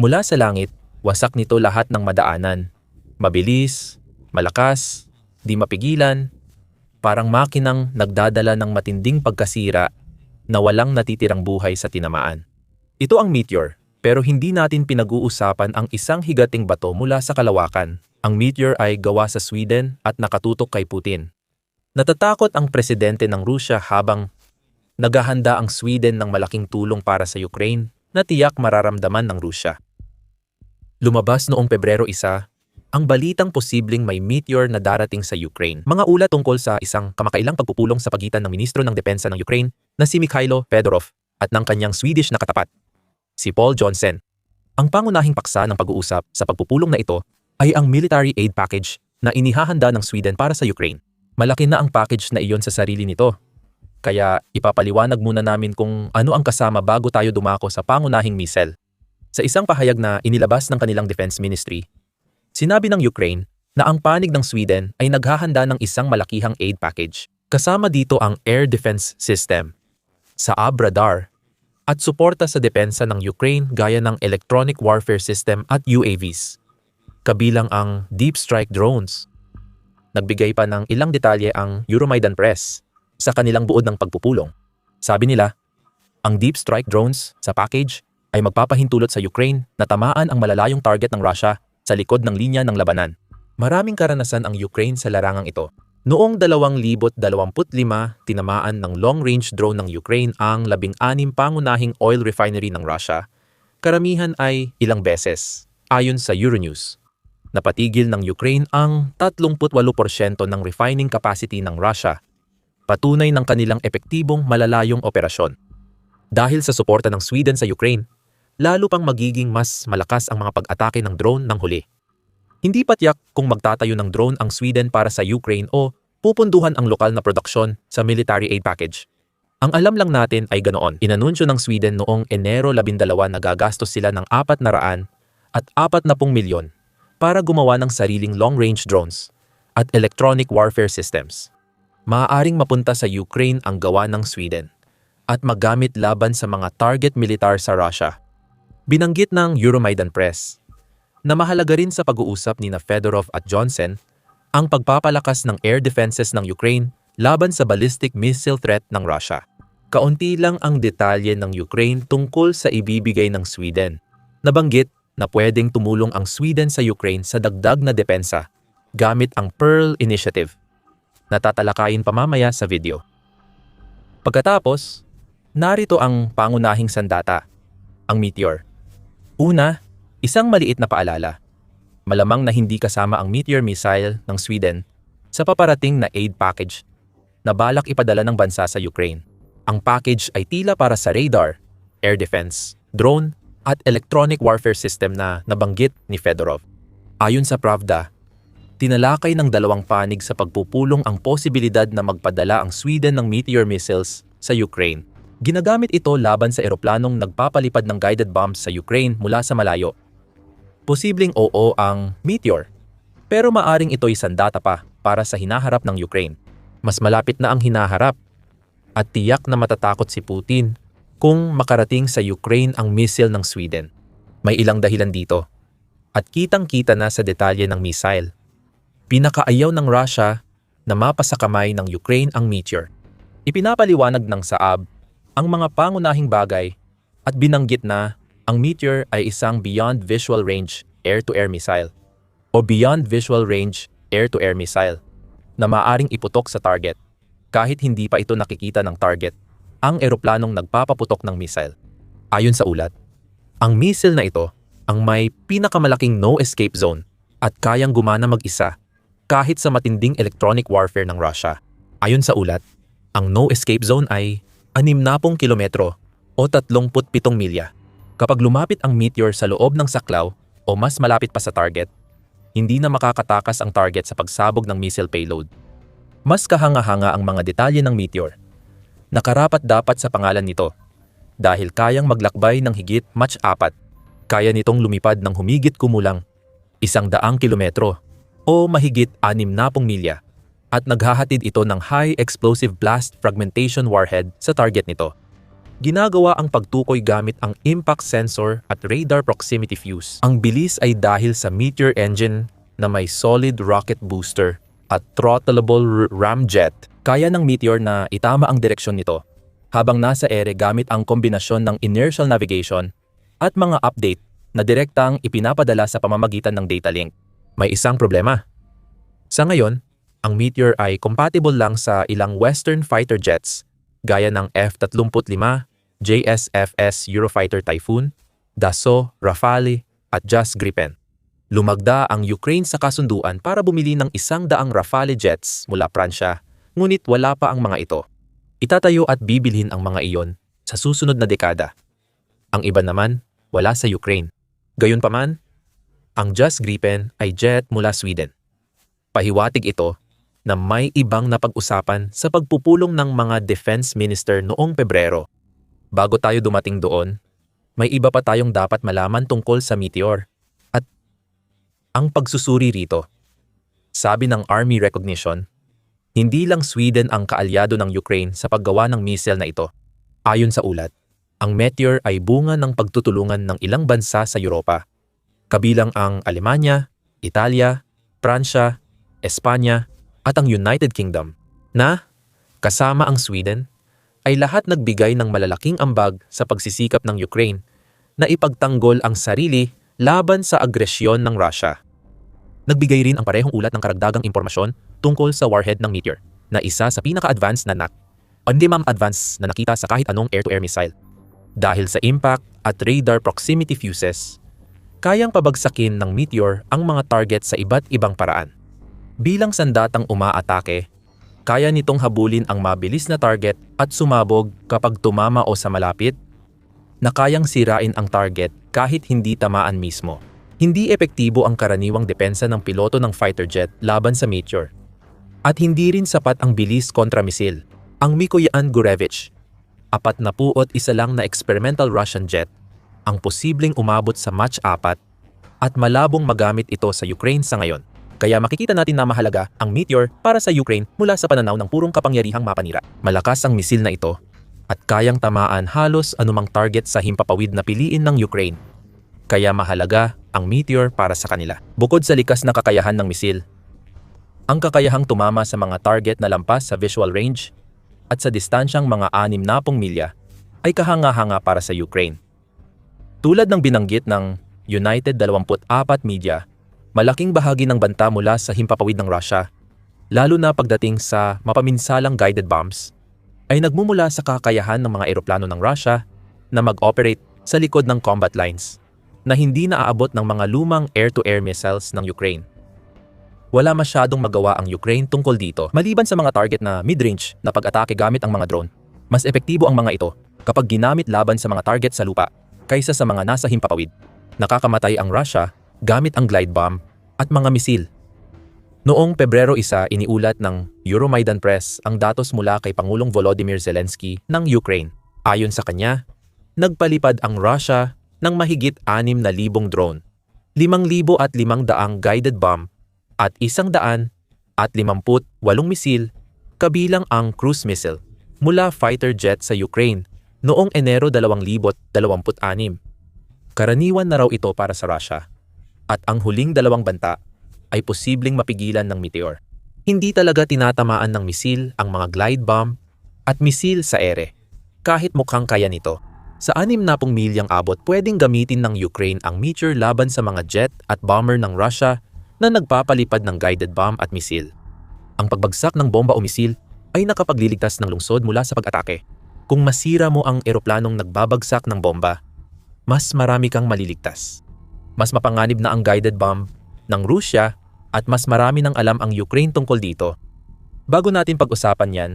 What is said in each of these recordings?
Mula sa langit, wasak nito lahat ng madaanan. Mabilis, malakas, di mapigilan, parang makinang nagdadala ng matinding pagkasira na walang natitirang buhay sa tinamaan. Ito ang meteor, pero hindi natin pinag-uusapan ang isang higating bato mula sa kalawakan. Ang meteor ay gawa sa Sweden at nakatutok kay Putin. Natatakot ang presidente ng Rusya habang naghahanda ang Sweden ng malaking tulong para sa Ukraine na tiyak mararamdaman ng Rusya. Lumabas noong Pebrero 1, ang balitang posibleng may meteor na darating sa Ukraine. Mga ulat tungkol sa isang kamakailang pagpupulong sa pagitan ng Ministro ng Depensa ng Ukraine na si Mikhailo Fedorov at ng kanyang Swedish na katapat, si Paul Johnson. Ang pangunahing paksa ng pag-uusap sa pagpupulong na ito ay ang military aid package na inihahanda ng Sweden para sa Ukraine. Malaki na ang package na iyon sa sarili nito. Kaya ipapaliwanag muna namin kung ano ang kasama bago tayo dumako sa pangunahing missile. Sa isang pahayag na inilabas ng kanilang Defense Ministry, sinabi ng Ukraine na ang panig ng Sweden ay naghahanda ng isang malakihang aid package. Kasama dito ang air defense system, Saab radar, at suporta sa depensa ng Ukraine gaya ng electronic warfare system at UAVs. Kabilang ang deep strike drones. Nagbigay pa ng ilang detalye ang Euromaidan Press sa kanilang buod ng pagpupulong. Sabi nila, ang deep strike drones sa package ay magpapahintulot sa Ukraine na tamaan ang malalayong target ng Russia sa likod ng linya ng labanan. Maraming karanasan ang Ukraine sa larangang ito. Noong 2025, tinamaan ng long-range drone ng Ukraine ang 16 pangunahing oil refinery ng Russia. Karamihan ay ilang beses, ayon sa Euronews. Napatigil ng Ukraine ang 38% ng refining capacity ng Russia. Patunay ng kanilang epektibong malalayong operasyon. Dahil sa suporta ng Sweden sa Ukraine, lalo pang magiging mas malakas ang mga pag-atake ng drone ng huli. Hindi pa tiyak kung magtatayo ng drone ang Sweden para sa Ukraine o pupunduhan ang lokal na produksyon sa military aid package. Ang alam lang natin ay ganoon. Inanunsyo ng Sweden noong Enero 12 na gagastos sila ng 440 milyon para gumawa ng sariling long-range drones at electronic warfare systems. Maaaring mapunta sa Ukraine ang gawa ng Sweden at magamit laban sa mga target militar sa Russia. Binanggit ng Euromaidan Press na mahalaga rin sa pag-uusap ni Fedorov at Johnson ang pagpapalakas ng air defenses ng Ukraine laban sa ballistic missile threat ng Russia. Kaunti lang ang detalye ng Ukraine tungkol sa ibibigay ng Sweden. Nabanggit na pwedeng tumulong ang Sweden sa Ukraine sa dagdag na depensa gamit ang Pearl Initiative. Natatalakayin pa mamaya sa video. Pagkatapos, narito ang pangunahing sandata, ang meteor. Una, isang maliit na paalala. Malamang na hindi kasama ang meteor missile ng Sweden sa paparating na aid package na balak ipadala ng bansa sa Ukraine. Ang package ay tila para sa radar, air defense, drone at electronic warfare system na nabanggit ni Fedorov. Ayon sa Pravda, tinalakay ng dalawang panig sa pagpupulong ang posibilidad na magpadala ang Sweden ng meteor missiles sa Ukraine. Ginagamit ito laban sa eroplanong nagpapalipad ng guided bombs sa Ukraine mula sa malayo. Posibleng oo ang meteor, pero maaring ito'y sandata pa para sa hinaharap ng Ukraine. Mas malapit na ang hinaharap at tiyak na matatakot si Putin kung makarating sa Ukraine ang missile ng Sweden. May ilang dahilan dito at kitang-kita na sa detalye ng missile. Pinakaayaw ng Russia na mapasa kamay ng Ukraine ang meteor. Ipinapaliwanag ng Saab ang mga pangunahing bagay at binanggit na ang meteor ay isang Beyond Visual Range Air-to-Air Missile o Beyond Visual Range Air-to-Air Missile na maaaring iputok sa target kahit hindi pa ito nakikita ng target ang eroplanong nagpapaputok ng missile. Ayon sa ulat, ang missile na ito ang may pinakamalaking no-escape zone at kayang gumana mag-isa kahit sa matinding electronic warfare ng Russia. Ayon sa ulat, ang no-escape zone ay 60 kilometro o 37 milya. Kapag lumapit ang meteor sa loob ng saklaw o mas malapit pa sa target, hindi na makakatakas ang target sa pagsabog ng missile payload. Mas kahanga-hanga ang mga detalye ng meteor. Nakarapat-dapat sa pangalan nito dahil kayang maglakbay ng higit Mach 4. Kaya nitong lumipad ng humigit kumulang 100 kilometro o mahigit 60 milya. At naghahatid ito ng high explosive blast fragmentation warhead sa target nito. Ginagawa ang pagtukoy gamit ang impact sensor at radar proximity fuse. Ang bilis ay dahil sa Meteor engine na may solid rocket booster at throttleable ramjet. Kaya ng Meteor na itama ang direksyon nito habang nasa ere gamit ang kombinasyon ng inertial navigation at mga update na direktang ipinapadala sa pamamagitan ng data link. May isang problema. Sa ngayon, ang Meteor ay compatible lang sa ilang Western fighter jets gaya ng F-35, JSFS Eurofighter Typhoon, Dassault, Rafale at JAS Gripen. Lumagda ang Ukraine sa kasunduan para bumili ng 100 Rafale jets mula Pransya, ngunit wala pa ang mga ito. Itatayo at bibilhin ang mga iyon sa susunod na dekada. Ang iba naman, wala sa Ukraine. Gayunpaman, ang JAS Gripen ay jet mula Sweden. Pahiwatig ito na may ibang napag-usapan sa pagpupulong ng mga defense minister noong Pebrero. Bago tayo dumating doon, may iba pa tayong dapat malaman tungkol sa Meteor at ang pagsusuri rito. Sabi ng Army Recognition, hindi lang Sweden ang kaalyado ng Ukraine sa paggawa ng missile na ito. Ayon sa ulat, ang Meteor ay bunga ng pagtutulungan ng ilang bansa sa Europa, kabilang ang Alemanya, Italia, Pransya, Espanya at ang United Kingdom, na, kasama ang Sweden, ay lahat nagbigay ng malalaking ambag sa pagsisikap ng Ukraine na ipagtanggol ang sarili laban sa agresyon ng Russia. Nagbigay rin ang parehong ulat ng karagdagang impormasyon tungkol sa warhead ng Meteor, na isa sa pinaka-advanced na hindi advanced na nakita sa kahit anong air-to-air missile. Dahil sa impact at radar proximity fuses, kayang pabagsakin ng Meteor ang mga target sa iba't ibang paraan. Bilang sandatang umaatake, kaya nitong habulin ang mabilis na target at sumabog kapag tumama o sa malapit, na kayang sirain ang target kahit hindi tamaan mismo. Hindi epektibo ang karaniwang depensa ng piloto ng fighter jet laban sa Meteor. At hindi rin sapat ang bilis kontra misil. Ang Mikoyan Gurevich, 41 lang na experimental Russian jet, ang posibleng umabot sa Mach 4 at malabong magamit ito sa Ukraine sa ngayon. Kaya makikita natin na mahalaga ang Meteor para sa Ukraine mula sa pananaw ng purong kapangyarihang mapanira. Malakas ang misil na ito at kayang tamaan halos anumang target sa himpapawid na piliin ng Ukraine. Kaya mahalaga ang Meteor para sa kanila. Bukod sa likas na kakayahan ng misil, ang kakayahang tumama sa mga target na lampas sa visual range at sa distansyang mga 60 milya ay kahanga-hanga para sa Ukraine. Tulad ng binanggit ng United 24 Media, malaking bahagi ng banta mula sa himpapawid ng Russia, lalo na pagdating sa mapaminsalang guided bombs, ay nagmumula sa kakayahan ng mga eroplano ng Russia na mag-operate sa likod ng combat lines na hindi naaabot ng mga lumang air-to-air missiles ng Ukraine. Wala masyadong magawa ang Ukraine tungkol dito. Maliban sa mga target na mid-range na pag-atake gamit ang mga drone, mas epektibo ang mga ito kapag ginamit laban sa mga target sa lupa kaysa sa mga nasa himpapawid. Nakakamatay ang Russia gamit ang glide bomb at mga misil. Noong Pebrero 1, iniulat ng Euromaidan Press ang datos mula kay Pangulong Volodymyr Zelensky ng Ukraine. Ayon sa kanya, nagpalipad ang Russia ng mahigit 6,000 drone, 5,500 guided bomb at 158 misil kabilang ang cruise missile mula fighter jet sa Ukraine noong Enero 2026. Karaniwan na raw ito para sa Russia. At ang huling 2 banta ay posibleng mapigilan ng Meteor. Hindi talaga tinatamaan ng misil ang mga glide bomb at misil sa ere, kahit mukhang kaya nito. Sa 60 milyang abot, pwedeng gamitin ng Ukraine ang Meteor laban sa mga jet at bomber ng Russia na nagpapalipad ng guided bomb at misil. Ang pagbagsak ng bomba o misil ay nakapagliligtas ng lungsod mula sa pag-atake. Kung masira mo ang eroplanong nagbabagsak ng bomba, mas marami kang maliligtas. Mas mapanganib na ang guided bomb ng Russia at mas marami nang alam ang Ukraine tungkol dito. Bago natin pag-usapan yan,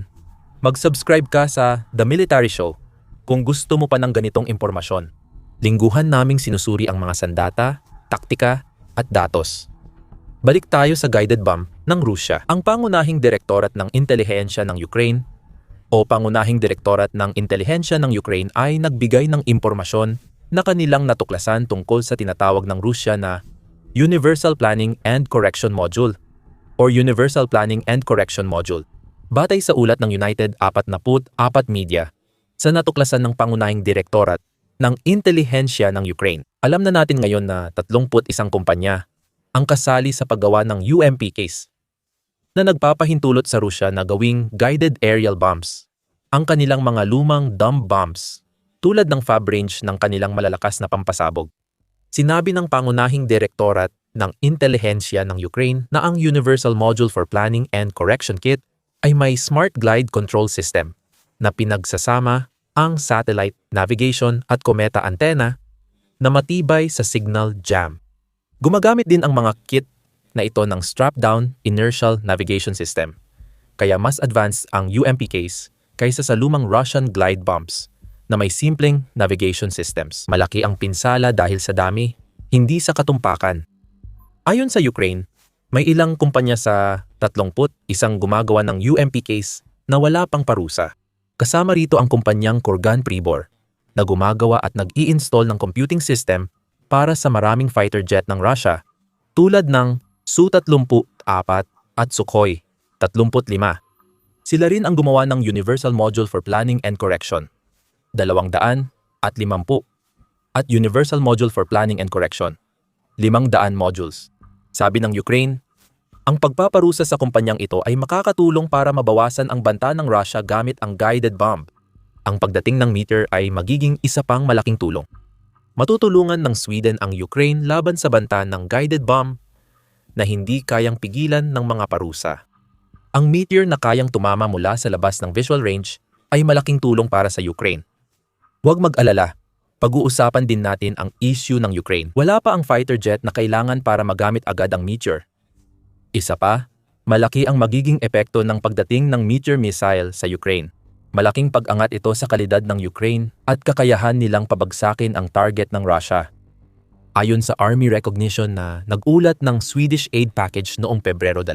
mag-subscribe ka sa The Military Show kung gusto mo pa ng ganitong impormasyon. Lingguhan naming sinusuri ang mga sandata, taktika at datos. Balik tayo sa guided bomb ng Russia. Ang pangunahing direktorat ng intelihensya ng Ukraine o pangunahing direktorat ng intelihensya ng Ukraine ay nagbigay ng impormasyon na kanilang natuklasan tungkol sa tinatawag ng Russia na Universal Planning and Correction Module or Universal Planning and Correction Module. Batay sa ulat ng United 24 Media, sa natuklasan ng pangunahing direktorat ng intelihensya ng Ukraine. Alam na natin ngayon na 31 kumpanya ang kasali sa paggawa ng UMP case na nagpapahintulot sa Rusya na gawing guided aerial bombs ang kanilang mga lumang dumb bombs tulad ng fab range ng kanilang malalakas na pampasabog. Sinabi ng pangunahing direktorat ng intelihensya ng Ukraine na ang Universal Module for Planning and Correction Kit ay may Smart Glide Control System na pinagsasama ang satellite navigation at kometa antenna na matibay sa signal jam. Gumagamit din ang mga kit na ito ng strap-down inertial navigation system, kaya mas advanced ang UMP case kaysa sa lumang Russian glide bombs na may simpleng navigation systems. Malaki ang pinsala dahil sa dami, hindi sa katumpakan. Ayon sa Ukraine, may ilang kumpanya sa 31 gumagawa ng UMP case na wala pang parusa. Kasama rito ang kumpanyang Kurgan Pribor na gumagawa at nag-i-install ng computing system para sa maraming fighter jet ng Russia tulad ng Su-34 at Sukhoi 35. Sila rin ang gumawa ng Universal Module for Planning and Correction 250 at Universal Module for Planning and Correction 500 modules. Sabi ng Ukraine, ang pagpaparusa sa kumpanyang ito ay makakatulong para mabawasan ang banta ng Russia gamit ang guided bomb. Ang pagdating ng Meteor ay magiging isa pang malaking tulong. Matutulungan ng Sweden ang Ukraine laban sa banta ng guided bomb na hindi kayang pigilan ng mga parusa. Ang Meteor na kayang tumama mula sa labas ng visual range ay malaking tulong para sa Ukraine. Huwag mag-alala, pag-uusapan din natin ang issue ng Ukraine. Wala pa ang fighter jet na kailangan para magamit agad ang Meteor. Isa pa, malaki ang magiging epekto ng pagdating ng Meteor missile sa Ukraine. Malaking pag-angat ito sa kalidad ng Ukraine at kakayahan nilang pabagsakin ang target ng Russia. Ayon sa Army recognition na nag-ulat ng Swedish aid package noong Pebrero 2.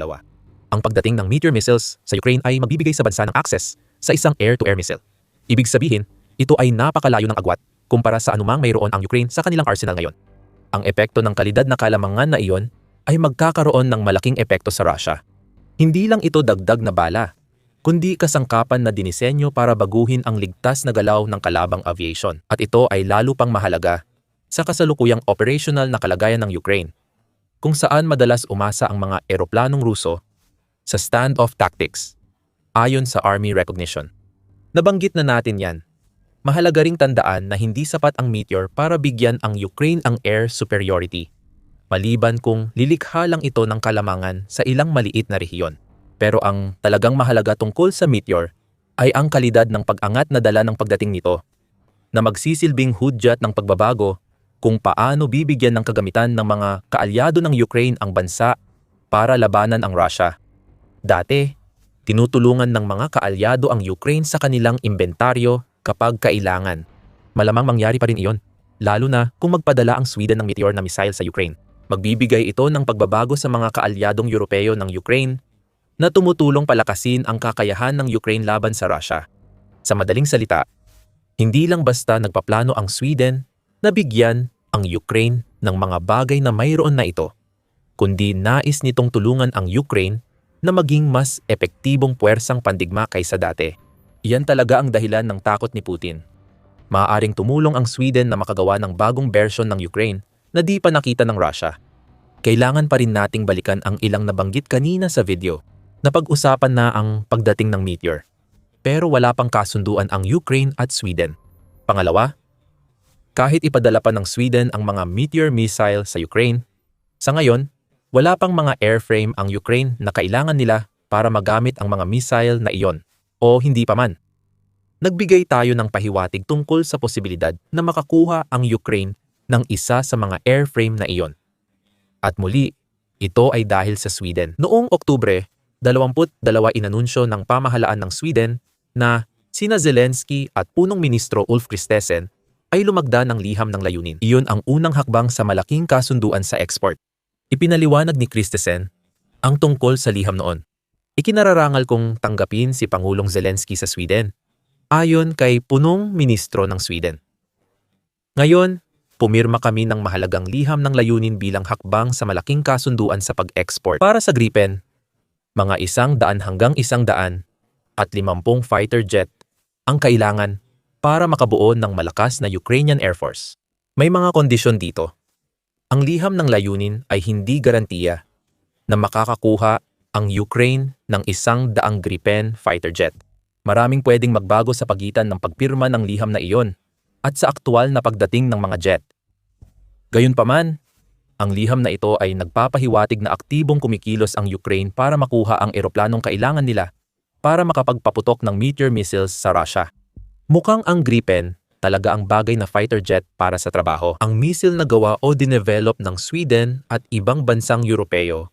Ang pagdating ng Meteor missiles sa Ukraine ay magbibigay sa bansa ng access sa isang air-to-air missile. Ibig sabihin, ito ay napakalayo ng agwat kumpara sa anumang mayroon ang Ukraine sa kanilang arsenal ngayon. Ang epekto ng kalidad na kalamangan na iyon ay magkakaroon ng malaking epekto sa Russia. Hindi lang ito dagdag na bala, kundi kasangkapan na dinisenyo para baguhin ang ligtas na galaw ng kalabang aviation. At ito ay lalo pang mahalaga sa kasalukuyang operational na kalagayan ng Ukraine, kung saan madalas umasa ang mga eroplanong Ruso sa standoff tactics, ayon sa Army recognition. Nabanggit na natin yan. Mahalaga ring tandaan na hindi sapat ang Meteor para bigyan ang Ukraine ang air superiority, maliban kung lilikha lang ito ng kalamangan sa ilang maliit na rehiyon. Pero ang talagang mahalaga tungkol sa Meteor ay ang kalidad ng pag-angat na dala ng pagdating nito, na magsisilbing hudyat ng pagbabago kung paano bibigyan ng kagamitan ng mga kaalyado ng Ukraine ang bansa para labanan ang Russia. Dati, tinutulungan ng mga kaalyado ang Ukraine sa kanilang inventaryo kapag kailangan. Malamang mangyari pa rin iyon, lalo na kung magpadala ang Sweden ng Meteor na missile sa Ukraine. Magbibigay ito ng pagbabago sa mga kaalyadong Europeo ng Ukraine na tumutulong palakasin ang kakayahan ng Ukraine laban sa Russia. Sa madaling salita, hindi lang basta nagpaplano ang Sweden na bigyan ang Ukraine ng mga bagay na mayroon na ito, kundi nais nitong tulungan ang Ukraine na maging mas epektibong puwersang pandigma kaysa dati. Iyan talaga ang dahilan ng takot ni Putin. Maaaring tumulong ang Sweden na makagawa ng bagong version ng Ukraine na di pa nakita ng Russia. Kailangan pa rin nating balikan ang ilang nabanggit kanina sa video na pag-usapan na ang pagdating ng Meteor. Pero wala pang kasunduan ang Ukraine at Sweden. Pangalawa, kahit ipadala pa ng Sweden ang mga Meteor missile sa Ukraine, sa ngayon, wala pang mga airframe ang Ukraine na kailangan nila para magamit ang mga missile na iyon, o hindi pa man. Nagbigay tayo ng pahiwatig tungkol sa posibilidad na makakuha ang Ukraine ng isa sa mga airframe na iyon. At muli, ito ay dahil sa Sweden. Noong Oktubre, 22 inanunsyo ng pamahalaan ng Sweden na sina Zelensky at punong ministro Ulf Kristersson ay lumagda ng liham ng layunin. Iyon ang unang hakbang sa malaking kasunduan sa export. Ipinaliwanag ni Kristersson ang tungkol sa liham noon. Ikinararangal kong tanggapin si Pangulong Zelensky sa Sweden, ayon kay punong ministro ng Sweden. Ngayon, pumirma kami ng mahalagang liham ng layunin bilang hakbang sa malaking kasunduan sa pag-export. Para sa Gripen, mga 100 hanggang 150 fighter jet ang kailangan para makabuo ng malakas na Ukrainian Air Force. May mga kondisyon dito. Ang liham ng layunin ay hindi garantiya na makakakuha ang Ukraine ng 100 Gripen fighter jet. Maraming pwedeng magbago sa pagitan ng pagpirma ng liham na iyon at sa aktual na pagdating ng mga jet. Gayunpaman, ang liham na ito ay nagpapahiwatig na aktibong kumikilos ang Ukraine para makuha ang eroplanong kailangan nila para makapagpaputok ng Meteor missiles sa Russia. Mukhang ang Gripen talaga ang bagay na fighter jet para sa trabaho. Ang missile na gawa o dinevelop ng Sweden at ibang bansang Europeo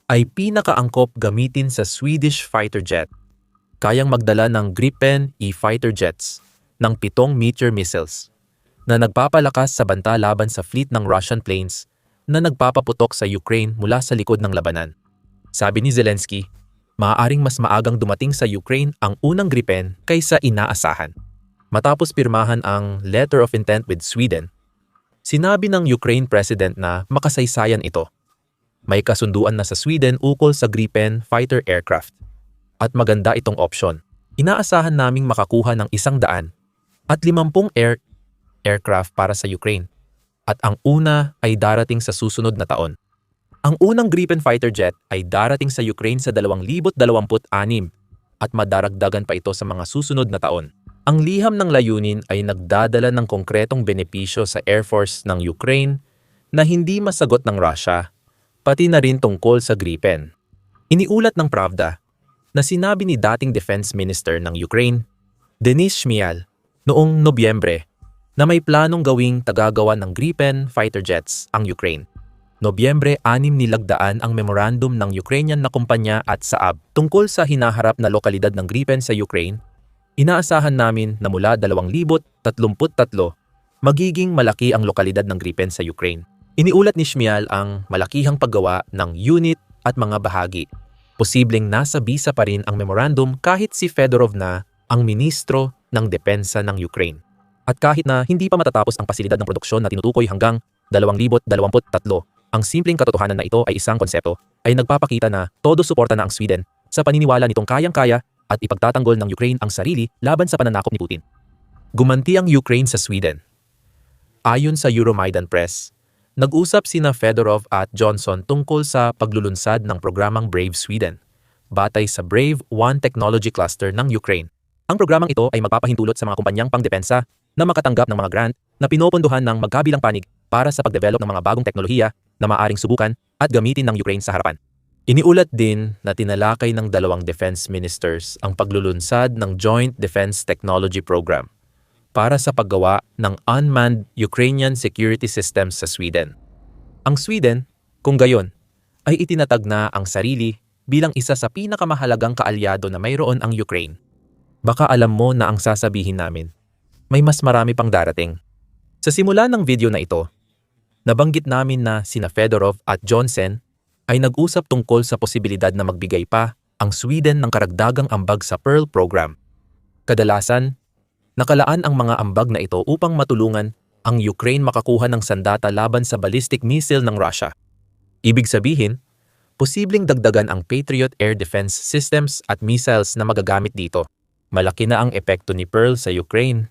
ay pinakaangkop gamitin sa Swedish fighter jet. Kayang magdala ng Gripen E fighter jets ng 7 Meteor missiles na nagpapalakas sa banta laban sa fleet ng Russian planes na nagpapaputok sa Ukraine mula sa likod ng labanan. Sabi ni Zelensky, maaaring mas maagang dumating sa Ukraine ang unang Gripen kaysa inaasahan. Matapos pirmahan ang letter of intent with Sweden, sinabi ng Ukraine President na makasaysayan ito. May kasunduan na sa Sweden ukol sa Gripen fighter aircraft. At maganda itong opsyon. Inaasahan naming makakuha ng 100 at 50 aircraft para sa Ukraine. At ang una ay darating sa susunod na taon. Ang unang Gripen fighter jet ay darating sa Ukraine sa 2026 at madaragdagan pa ito sa mga susunod na taon. Ang liham ng layunin ay nagdadala ng konkretong benepisyo sa Air Force ng Ukraine na hindi masagot ng Russia, pati na rin tungkol sa Gripen. Iniulat ng Pravda na sinabi ni dating Defense Minister ng Ukraine, Denis Shmyhal, noong Nobyembre, na may planong gawing tagagawa ng Gripen fighter jets ang Ukraine. Nobyembre 6 nilagdaan ang memorandum ng Ukrainian na kumpanya at Saab tungkol sa hinaharap na lokalidad ng Gripen sa Ukraine. Inaasahan namin na mula 2033, magiging malaki ang lokalidad ng Gripen sa Ukraine. Iniulat ni Shmyhal ang malakihang paggawa ng unit at mga bahagi. Posibleng nasa bisa pa rin ang memorandum kahit si Fedorov na ang ministro ng depensa ng Ukraine. At kahit na hindi pa matatapos ang pasilidad ng produksyon na tinutukoy hanggang 2023, ang simpleng katotohanan na ito ay isang konsepto ay nagpapakita na todo suporta na ang Sweden sa paniniwala nitong kayang-kaya at ipagtatanggol ng Ukraine ang sarili laban sa pananakop ni Putin. Gumanti ang Ukraine sa Sweden. Ayon sa Euromaidan Press, nag-usap sina Fedorov at Johnson tungkol sa paglulunsad ng programang Brave Sweden, batay sa Brave One Technology Cluster ng Ukraine. Ang programang ito ay magpapahintulot sa mga kumpanyang pangdepensa na makatanggap ng mga grant na pinopondohan ng magkabilang panig para sa pagdevelop ng mga bagong teknolohiya na maaaring subukan at gamitin ng Ukraine sa harapan. Iniulat din na tinalakay ng dalawang defense ministers ang paglulunsad ng Joint Defense Technology Program para sa paggawa ng unmanned Ukrainian security systems sa Sweden. Ang Sweden, kung gayon, ay itinatag na ang sarili bilang isa sa pinakamahalagang kaalyado na mayroon ang Ukraine. Baka alam mo na ang sasabihin namin, may mas marami pang darating. Sa simula ng video na ito, nabanggit namin na sina Fedorov at Johnson ay nag-usap tungkol sa posibilidad na magbigay pa ang Sweden ng karagdagang ambag sa Pearl program. Kadalasan, nakalaan ang mga ambag na ito upang matulungan ang Ukraine makakuha ng sandata laban sa ballistic missile ng Russia. Ibig sabihin, posibleng dagdagan ang Patriot air defense systems at missiles na magagamit dito. Malaki na ang epekto ni Pearl sa Ukraine.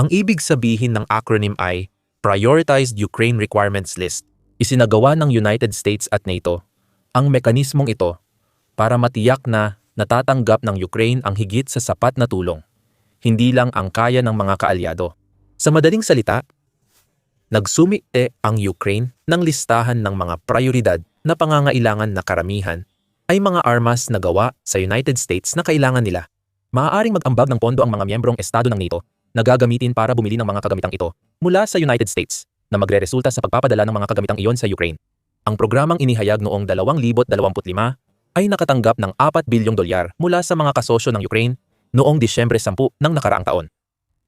Ang ibig sabihin ng acronym ay Prioritized Ukraine Requirements List. Isinagawa ng United States at NATO ang mekanismong ito para matiyak na natatanggap ng Ukraine ang higit sa sapat na tulong, hindi lang ang kaya ng mga kaalyado. Sa madaling salita, nagsumite ang Ukraine ng listahan ng mga prioridad na pangangailangan na karamihan ay mga armas na gawa sa United States na kailangan nila. Maaaring mag-ambag ng pondo ang mga miyembrong estado ng NATO na gagamitin para bumili ng mga kagamitang ito mula sa United States na magreresulta sa pagpapadala ng mga kagamitang iyon sa Ukraine. Ang programang inihayag noong 2025 ay nakatanggap ng $4 bilyong mula sa mga kasosyo ng Ukraine noong Disyembre 10 ng nakaraang taon.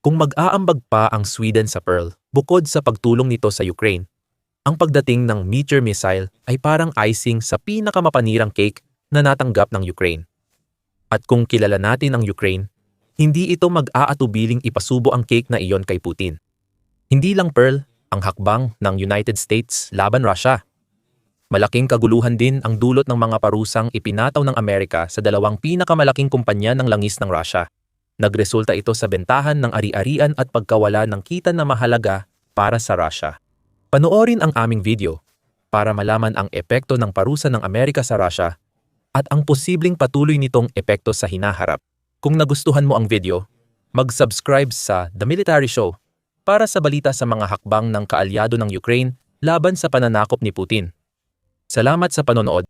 Kung mag-aambag pa ang Sweden sa Pearl, bukod sa pagtulong nito sa Ukraine, ang pagdating ng Meteor missile ay parang icing sa pinakamapanirang cake na natanggap ng Ukraine. At kung kilala natin ang Ukraine, hindi ito mag-aatubiling ipasubo ang cake na iyon kay Putin. Hindi lang Pearl ang hakbang ng United States laban Russia. Malaking kaguluhan din ang dulot ng mga parusang ipinataw ng Amerika sa dalawang pinakamalaking kumpanya ng langis ng Russia Nagresulta ito sa bentahan ng ari-arian at pagkawala ng kita na mahalaga para sa Russia. Panoorin ang aming video para malaman ang epekto ng parusa ng Amerika sa Russia at ang posibleng patuloy nitong epekto sa hinaharap. Kung nagustuhan mo ang video, mag-subscribe sa The Military Show para sa balita sa mga hakbang ng kaalyado ng Ukraine laban sa pananakop ni Putin. Salamat sa panonood.